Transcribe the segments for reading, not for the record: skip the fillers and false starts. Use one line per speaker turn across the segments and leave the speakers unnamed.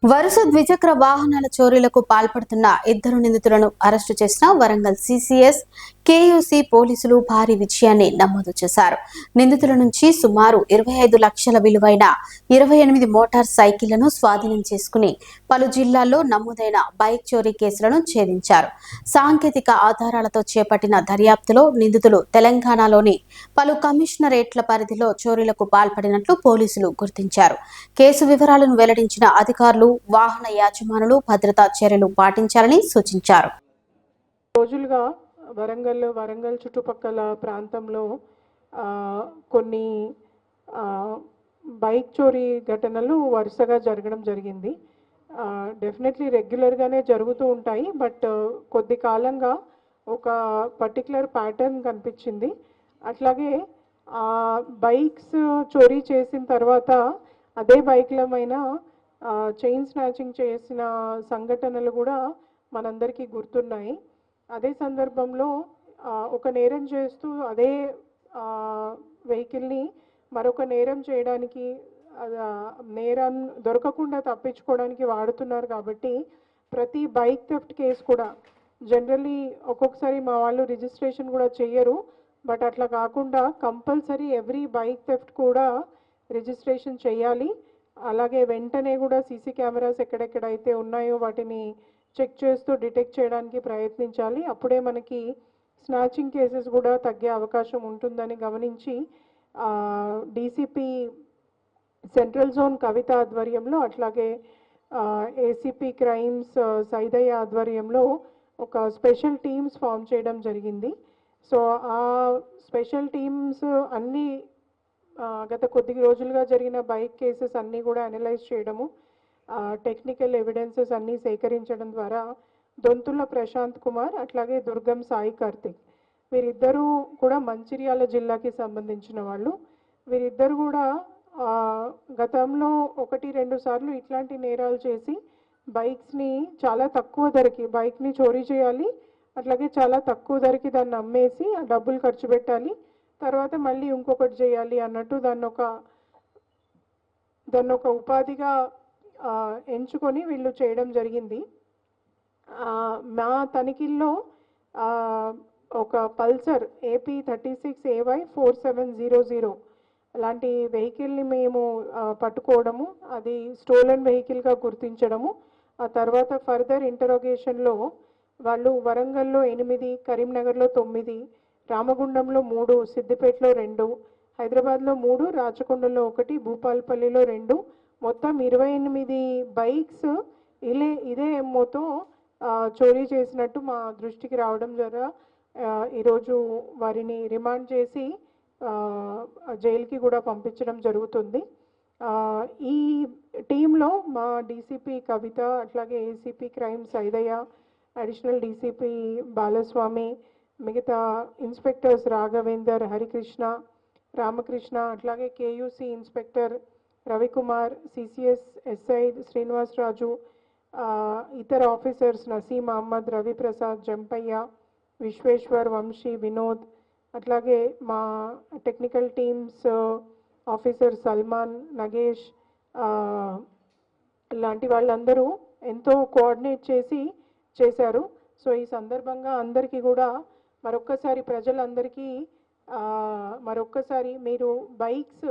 వరుస ద్విచక్ర వాహనాల చోరీలకు పాల్పడుతున్న ఇద్దరు నిందితులను అరెస్టు చేసిన వరంగల్ సిసిఎస్ కేయూసీ పోలీసులు భారీ విజయాన్ని నమోదు చేశారు. నిందితుల నుంచి సుమారు 25 లక్షల విలువైన 28 మోటార్ సైకిళ్లను స్వాధీనం చేసుకుని పలు జిల్లాల్లో నమోదైన బైక్ చోరీ కేసులను ఛేదించారు. సాంకేతిక ఆధారాలతో చేపట్టిన దర్యాప్తులో నిందితులు తెలంగాణలోని పలు కమిషనరేట్ల పరిధిలో చోరీలకు పాల్పడినట్లు పోలీసులు గుర్తించారు. కేసు వివరాలను వెల్లడించిన అధికారులు వాహన యాజమానులు భద్రతా చర్యలు పాటించాలని సూచించారు.
రోజులుగా వరంగల్ చుట్టుపక్కల ప్రాంతంలో కొన్ని బైక్ చోరీ ఘటనలు వరుసగా జరగడం జరిగింది. డెఫినెట్లీ రెగ్యులర్గానే జరుగుతూ ఉంటాయి. బట్ కొద్ది కాలంగా ఒక పర్టికులర్ ప్యాటర్న్ కనిపించింది. అట్లాగే బైక్స్ చోరీ చేసిన తర్వాత అదే బైక్లమైన చైన్ స్నాచింగ్ చేసిన సంఘటనలు కూడా మనందరికీ గుర్తున్నాయి. అదే సందర్భంలో ఒక నేరం చేస్తూ అదే వెహికల్ని మరొక నేరం చేయడానికి నేరం దొరకకుండా తప్పించుకోవడానికి వాడుతున్నారు. కాబట్టి ప్రతి బైక్ థెఫ్ట్ కేసు కూడా జనరల్లీ ఒక్కొక్కసారి మా వాళ్ళు రిజిస్ట్రేషన్ కూడా చెయ్యరు. బట్ అట్లా కాకుండా కంపల్సరీ ఎవ్రీ బైక్ థెఫ్ట్ కూడా రిజిస్ట్రేషన్ చేయాలి. అలాగే వెంటనే కూడా సీసీ కెమెరాస్ ఎక్కడెక్కడైతే ఉన్నాయో వాటిని చెక్ చేస్తూ డిటెక్ట్ చేయడానికి ప్రయత్నించాలి. అప్పుడే మనకి స్నాచింగ్ కేసెస్ కూడా తగ్గే అవకాశం ఉంటుందని గమనించి డీసీపీ సెంట్రల్ జోన్ కవిత ఆధ్వర్యంలో అట్లాగే ఏసీపీ క్రైమ్స్ సైదయ్య ఆధ్వర్యంలో ఒక స్పెషల్ టీమ్స్ ఫామ్ చేయడం జరిగింది. సో ఆ స్పెషల్ టీమ్స్ అన్నీ గత కొద్ది రోజులుగా జరిగిన బైక్ కేసెస్ అన్నీ కూడా అనలైజ్ చేయడము, టెక్నికల్ ఎవిడెన్సెస్ అన్నీ సేకరించడం ద్వారా దొంతుల ప్రశాంత్ కుమార్ అట్లాగే దుర్గం సాయి కార్తిక్ వీరిద్దరూ కూడా మంచిర్యాల జిల్లాకి సంబంధించిన వాళ్ళు. వీరిద్దరు కూడా గతంలో 1-2 సార్లు ఇట్లాంటి నేరాలు చేసి బైక్స్ని చాలా తక్కువ ధరకి బైక్ని చోరీ చేయాలి, అట్లాగే చాలా తక్కువ ధరకి దాన్ని అమ్మేసి ఆ డబ్బులు ఖర్చు పెట్టాలి, తర్వాత మళ్ళీ ఇంకొకటి చేయాలి అన్నట్టు దాన్ని ఒక ఉపాధిగా ఎంచుకొని వీళ్ళు చేయడం జరిగింది. మా తనిఖీల్లో ఒక పల్సర్ AP 36AY 4700 అలాంటి వెహికల్ని మేము పట్టుకోవడము, అది స్టోలన్ వెహికల్గా గుర్తించడము. ఆ తర్వాత ఫర్దర్ ఇంటరోగేషన్లో వాళ్ళు వరంగల్లో 8, కరీంనగర్లో 9, రామగుండంలో 3, సిద్దిపేటలో 2, హైదరాబాద్లో 3, రాచకొండలో 1, భూపాలపల్లిలో 2, మొత్తం 28 బైక్స్ ఇదే ఎమ్మోతో చోరీ చేసినట్టు మా దృష్టికి రావడం ద్వారా ఈరోజు వారిని రిమాండ్ చేసి జైలుకి కూడా పంపించడం జరుగుతుంది. ఈ టీంలో మా డీసీపీ కవిత అట్లాగే ACP crimes Saidaiah, additional DCP Balaswamy, మిగతా ఇన్స్పెక్టర్స్ రాఘవేందర్, హరికృష్ణ, రామకృష్ణ, అట్లాగే KUC inspector Ravikumar, CCS SI Srinivasaraju, ఇతర ఆఫీసర్స్ నసీం అహ్మద్, రవిప్రసాద్, జంపయ్య, విశ్వేశ్వర్, వంశీ, వినోద్, అట్లాగే మా technical teams officer Salman, Nagesh లాంటి వాళ్ళందరూ ఎంతో కోఆర్డినేట్ చేశారు. సో ఈ సందర్భంగా అందరికీ కూడా ప్రజలందరికీ మరొక్కసారి మీరు బైక్స్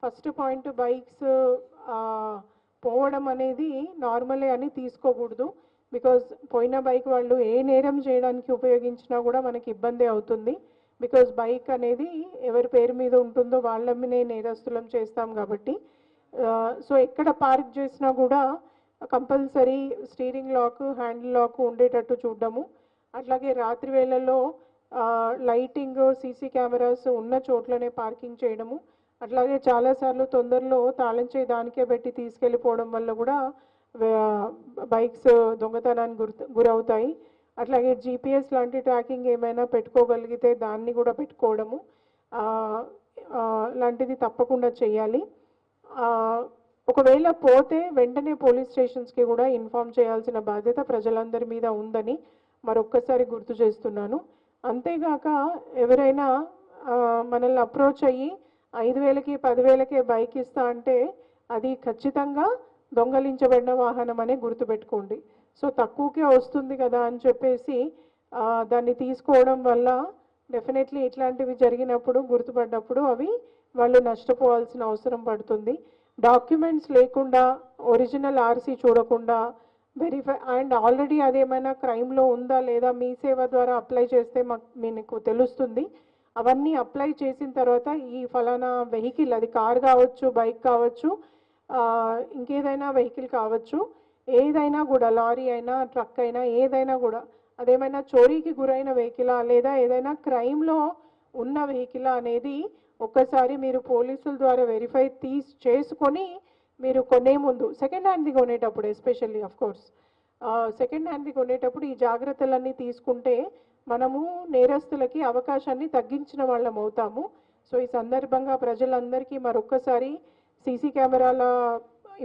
ఫస్ట్ పాయింట్ బైక్స్ పోవడం అనేది నార్మలే అని తీసుకోకూడదు. బికాజ్ పోయిన బైక్ వాళ్ళు ఏ నేరం చేయడానికి ఉపయోగించినా కూడా మనకి ఇబ్బంది అవుతుంది. బికాజ్ బైక్ అనేది ఎవరి పేరు మీద ఉంటుందో వాళ్ళనే నేరస్తులం చేస్తాం కాబట్టి. సో ఎక్కడ పార్క్ చేసినా కూడా compulsory steering lock, handle lock ఉండేటట్టు చూడడము, అట్లాగే రాత్రి వేళల్లో లైటింగ్, సీసీ కెమెరాస్ ఉన్న చోట్లనే పార్కింగ్ చేయడము, అట్లాగే చాలాసార్లు తొందరలో తాళం చేయి దానికే పెట్టి తీసుకెళ్ళిపోవడం వల్ల కూడా బైక్స్ దొంగతనానికి గురవుతాయి. అట్లాగే జీపీఎస్ లాంటి ట్రాకింగ్ ఏమైనా పెట్టుకోగలిగితే దాన్ని కూడా పెట్టుకోవడము లాంటిది తప్పకుండా చేయాలి. ఒకవేళ పోతే వెంటనే పోలీస్ స్టేషన్స్కి కూడా ఇన్ఫామ్ చేయాల్సిన బాధ్యత ప్రజలందరి మీద ఉందని మరొక్కసారి గుర్తు చేస్తున్నాను. అంతేగాక ఎవరైనా మనల్ని అప్రోచ్ అయ్యి 5,000కి 10,000కే బైక్ ఇస్తా అంటే అది ఖచ్చితంగా దొంగలించబడిన వాహనం అనే గుర్తుపెట్టుకోండి. సో తక్కువకే వస్తుంది కదా అని చెప్పేసి దాన్ని తీసుకోవడం వల్ల డెఫినెట్లీ ఇట్లాంటివి జరిగినప్పుడు గుర్తుపడ్డప్పుడు అవి వాళ్ళు నష్టపోవాల్సిన అవసరం పడుతుంది. డాక్యుమెంట్స్ లేకుండా ఒరిజినల్ ఆర్సీ చూడకుండా వెరిఫై అండ్ ఆల్రెడీ అదేమైనా క్రైమ్లో ఉందా లేదా మీ సేవ ద్వారా అప్లై చేస్తే మీకు తెలుస్తుంది. అవన్నీ అప్లై చేసిన తర్వాత ఈ ఫలానా వెహికల్, అది కార్ కావచ్చు, బైక్ కావచ్చు, ఇంకేదైనా వెహికల్ కావచ్చు, ఏదైనా కూడా లారీ అయినా ట్రక్ అయినా ఏదైనా కూడా అదేమైనా చోరీకి గురైన వెహికలా లేదా ఏదైనా క్రైమ్లో ఉన్న వెహికలా అనేది ఒక్కసారి మీరు పోలీసుల ద్వారా వెరిఫై చేసుకొని మీరు కొనే ముందు సెకండ్ హ్యాండ్ది కొనేటప్పుడు ఎస్పెషల్లీ కోర్స్ సెకండ్ హ్యాండ్ది కొనేటప్పుడు ఈ జాగ్రత్తలన్నీ తీసుకుంటే మనము నేరస్తులకి అవకాశాన్ని తగ్గించిన వాళ్ళం అవుతాము. సో ఈ సందర్భంగా ప్రజలందరికీ మరొక్కసారి సీసీ కెమెరాల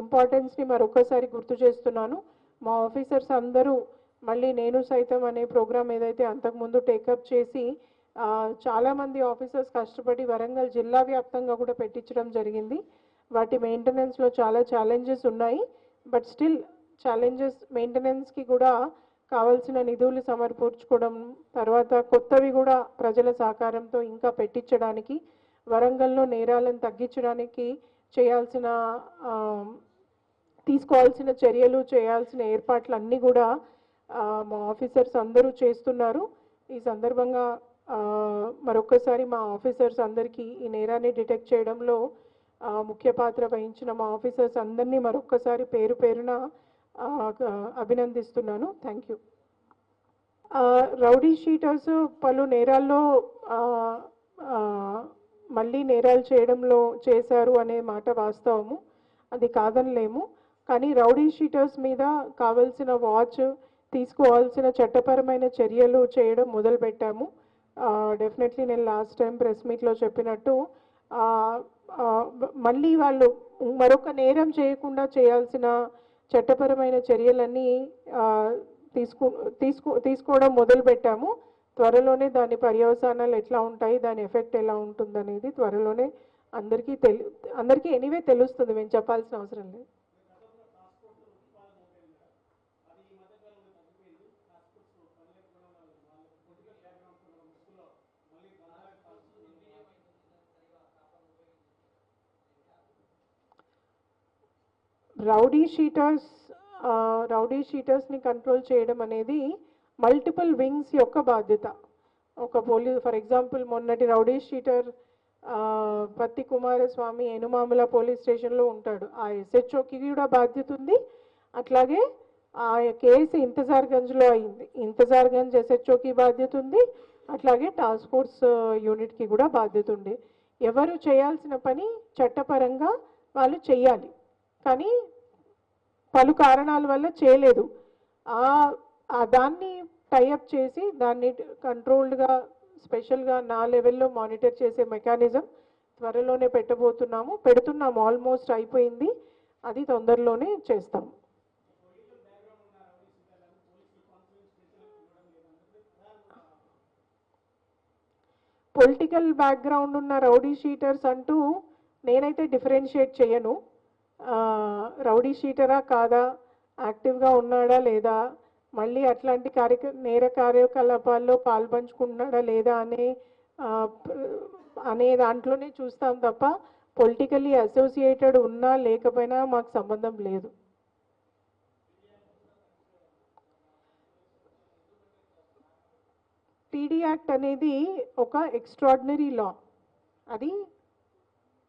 ఇంపార్టెన్స్ని మరొక్కసారి గుర్తు చేస్తున్నాను. మా ఆఫీసర్స్ అందరూ మళ్ళీ నేను సైతం అనే ప్రోగ్రామ్ ఏదైతే అంతకుముందు టేకప్ చేసి చాలామంది ఆఫీసర్స్ కష్టపడి వరంగల్ జిల్లా వ్యాప్తంగా కూడా పెట్టించడం జరిగింది. వాటి మెయింటెనెన్స్లో చాలా ఛాలెంజెస్ ఉన్నాయి. బట్ స్టిల్ ఛాలెంజెస్ మెయింటెనెన్స్కి కూడా కావాల్సిన నిధులు సమర్పించుకోవడం, తర్వాత కొత్తవి కూడా ప్రజల సహకారంతో ఇంకా పెట్టించడానికి, వరంగల్లో నేరాలను తగ్గించడానికి తీసుకోవాల్సిన చర్యలు, చేయాల్సిన ఏర్పాట్లు అన్నీ కూడా మా ఆఫీసర్స్ అందరూ చేస్తున్నారు. ఈ సందర్భంగా మరొకసారి మా ఆఫీసర్స్ అందరికీ ఈ నేరాన్ని డిటెక్ట్ చేయడంలో ముఖ్య పాత్ర వహించిన మా ఆఫీసర్స్ అందరినీ మరొకసారి పేరు పేరున అభినందిస్తున్నాను. Thank you. రౌడీ షీటర్స్ పలు నేరాల్లో మళ్ళీ నేరాలు చేయడంలో చేశారు అనే మాట వాస్తవము, అది కాదనలేము. కానీ రౌడీ షీటర్స్ మీద కావాల్సిన వాచ్, తీసుకోవాల్సిన చట్టపరమైన చర్యలు చేయడం మొదలుపెట్టాము. డెఫినెట్లీ నేను లాస్ట్ టైం ప్రెస్ మీట్లో చెప్పినట్టు మళ్ళీ వాళ్ళు మరొక నేరం చేయకుండా చేయాల్సిన చట్టపరమైన చర్యలన్నీ తీసుకోవడం మొదలుపెట్టాము. త్వరలోనే దాని పర్యవసానాలు ఎట్లా ఉంటాయి, దాని ఎఫెక్ట్ ఎలా ఉంటుందనేది త్వరలోనే అందరికీ ఎనీవే తెలుస్తుంది, మేము చెప్పాల్సిన అవసరం లేదు. రౌడీ షీటర్స్ని కంట్రోల్ చేయడం అనేది మల్టిపుల్ వింగ్స్ యొక్క బాధ్యత. ఒక ఫర్ ఎగ్జాంపుల్ మొన్నటి రౌడీ షీటర్ పత్తి కుమారస్వామి ఎనుమాముల పోలీస్ స్టేషన్లో ఉంటాడు. ఆ ఎస్హెచ్ఓకి కూడా బాధ్యత ఉంది. అట్లాగే ఆ కేసు ఇంతజార్గంజ్లో అయింది, ఇంతజార్గంజ్ ఎస్హెచ్ఓకి బాధ్యత ఉంది. అట్లాగే టాస్క్ ఫోర్స్ యూనిట్కి కూడా బాధ్యత ఉంది. ఎవరు చేయాల్సిన పని చట్టపరంగా వాళ్ళు చెయ్యాలి, కానీ పలు కారణాల వల్ల చేయలేదు. దాన్ని టైఅప్ చేసి దాన్ని కంట్రోల్డ్గా స్పెషల్గా నా లెవెల్లో మానిటర్ చేసే మెకానిజం త్వరలోనే పెడుతున్నాము. ఆల్మోస్ట్ అయిపోయింది, అది తొందరలోనే చేస్తాము. పొలిటికల్ బ్యాక్గ్రౌండ్ ఉన్న రౌడీ షీటర్స్ అంటూ నేనైతే డిఫరెన్షియేట్ చేయను. రౌడీ షీటరా కాదా, యాక్టివ్గా ఉన్నాడా లేదా, మళ్ళీ అట్లాంటి నేర కార్యకలాపాల్లో పాల్పంచుకుంటున్నాడా లేదా అనే దాంట్లోనే చూస్తాం తప్ప పొలిటికల్లీ అసోసియేటెడ్ ఉన్నా లేకపోయినా మాకు సంబంధం లేదు. పీడీ యాక్ట్ అనేది ఒక ఎక్స్ట్రాడినరీ లా. అది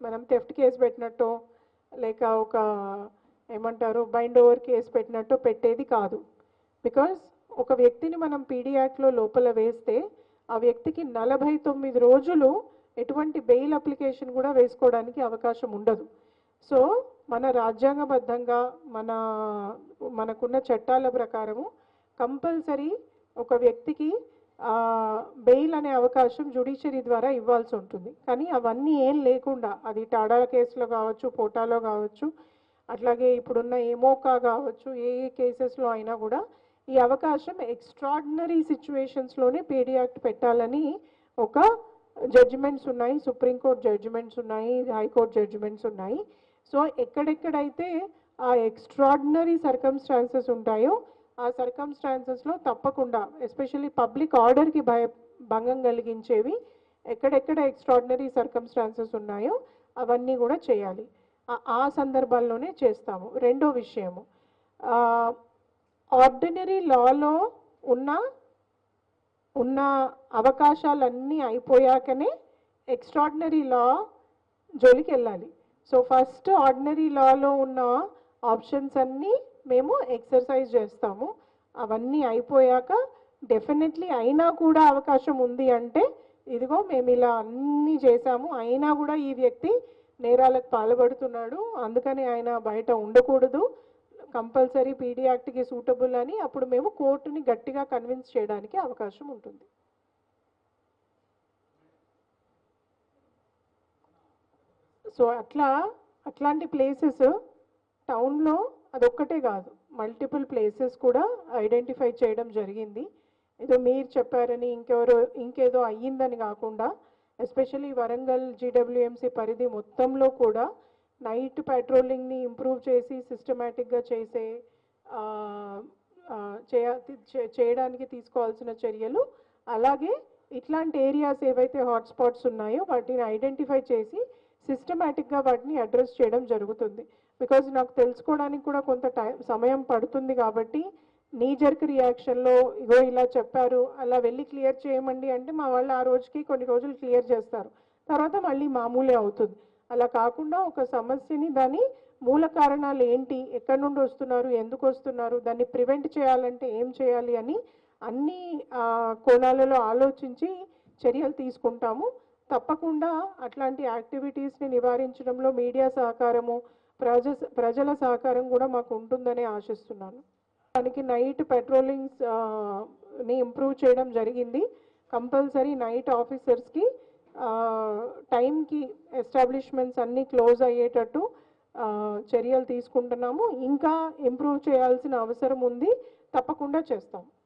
మనం థెఫ్ట్ కేసు పెట్టినట్టు లేక ఒక ఏమంటారు బైండ్ ఓవర్ కేసు పెట్టినట్టు పెట్టేది కాదు. బికాజ్ ఒక వ్యక్తిని మనం పీడీ యాక్ట్లో లోపల వేస్తే ఆ వ్యక్తికి 49 రోజులు ఎటువంటి బెయిల్ అప్లికేషన్ కూడా వేసుకోవడానికి అవకాశం ఉండదు. సో మన రాజ్యాంగబద్ధంగా మనకున్న చట్టాల ప్రకారము కంపల్సరీ ఒక వ్యక్తికి బెయిల్ అనే అవకాశం జ్యుడిషియరీ ద్వారా ఇవ్వాల్సి ఉంటుంది. కానీ అవన్నీ ఏం లేకుండా, అది టాడా కేసులో కావచ్చు, పోటాలో కావచ్చు, అట్లాగే ఇప్పుడున్న ఏమోకా కావచ్చు, ఏ కేసెస్లో అయినా కూడా ఈ అవకాశం ఎక్స్ట్రాడినరీ సిచ్యువేషన్స్లోనే పీడీ యాక్ట్ పెట్టాలని ఒక జడ్జిమెంట్స్ ఉన్నాయి, సుప్రీంకోర్టు జడ్జిమెంట్స్ ఉన్నాయి, హైకోర్టు జడ్జిమెంట్స్ ఉన్నాయి. సో ఎక్కడెక్కడైతే ఆ ఎక్స్ట్రాడినరీ సర్కమ్స్టాన్సెస్ ఉంటాయో ఆ సర్కమ్స్టాన్సెస్లో తప్పకుండా ఎస్పెషల్లీ పబ్లిక్ ఆర్డర్కి భంగం కలిగించేవి ఎక్కడెక్కడ ఎక్స్ట్రాడినరీ సర్కమ్స్టాన్సెస్ ఉన్నాయో అవన్నీ కూడా చేయాలి. ఆ సందర్భాల్లోనే చేస్తాము. రెండో విషయము, ఆర్డినరీ లాలో ఉన్న అవకాశాలన్నీ అయిపోయాకనే ఎక్స్ట్రాడినరీ లా జోలికి వెళ్ళాలి. సో ఫస్ట్ ఆర్డినరీ లాలో ఉన్న ఆప్షన్స్ అన్నీ మేము ఎక్సర్సైజ్ చేస్తాము. అవన్నీ అయిపోయాక డెఫినెట్లీ అయినా కూడా అవకాశం ఉంది అంటే ఇదిగో మేము ఇలా అన్నీ చేశాము, అయినా కూడా ఈ వ్యక్తి నేరాలకు పాల్పడుతున్నాడు, అందుకని ఆయన బయట ఉండకూడదు, కంపల్సరీ పీడీ యాక్ట్కి సూటబుల్ అని అప్పుడు మేము కోర్టుని గట్టిగా కన్విన్స్ చేయడానికి అవకాశం ఉంటుంది. సో అట్లాంటి ప్లేసెస్ టౌన్లో అదొక్కటే కాదు, మల్టిపుల్ ప్లేసెస్ కూడా ఐడెంటిఫై చేయడం జరిగింది. ఏదో మీరు చెప్పారని ఇంకేదో అయ్యిందని కాకుండా ఎస్పెషల్లీ వరంగల్ జీడబ్ల్యూఎంసీ పరిధి మొత్తంలో కూడా నైట్ పెట్రోలింగ్ని ఇంప్రూవ్ చేసి సిస్టమేటిక్గా చేయడానికి తీసుకోవాల్సిన చర్యలు, అలాగే ఇట్లాంటి ఏరియాస్ ఏవైతే హాట్స్పాట్స్ ఉన్నాయో వాటిని ఐడెంటిఫై చేసి సిస్టమేటిక్గా వాటిని అడ్రస్ చేయడం జరుగుతుంది. బికాజ్ నాకు తెలుసుకోవడానికి కూడా కొంత సమయం పడుతుంది కాబట్టి నీ జర్క్ రియాక్షన్లో ఇగో ఇలా చెప్పారు అలా వెళ్ళి క్లియర్ చేయమండి అంటే మా వాళ్ళు ఆ రోజుకి కొన్ని రోజులు క్లియర్ చేస్తారు, తర్వాత మళ్ళీ మామూలే అవుతుంది. అలా కాకుండా ఒక సమస్యని దాని మూల కారణాలు ఏంటి, ఎక్కడి నుండి వస్తున్నారు, ఎందుకు వస్తున్నారు, దాన్ని ప్రివెంట్ చేయాలంటే ఏం చేయాలి అని అన్ని కోణాలలో ఆలోచించి చర్యలు తీసుకుంటాము. తప్పకుండా అట్లాంటి యాక్టివిటీస్ని నివారించడంలో మీడియా సహకారము, ప్రజల సహకారం కూడా మాకు ఉంటుందని ఆశిస్తున్నాను. దానికి నైట్ పెట్రోలింగ్స్ ని ఇంప్రూవ్ చేయడం జరిగింది. కంపల్సరీ నైట్ ఆఫీసర్స్కి టైంకి ఎస్టాబ్లిష్మెంట్స్ అన్నీ క్లోజ్ అయ్యేటట్టు చర్యలు తీసుకుంటున్నాము. ఇంకా ఇంప్రూవ్ చేయాల్సిన అవసరం ఉంది, తప్పకుండా చేస్తాం.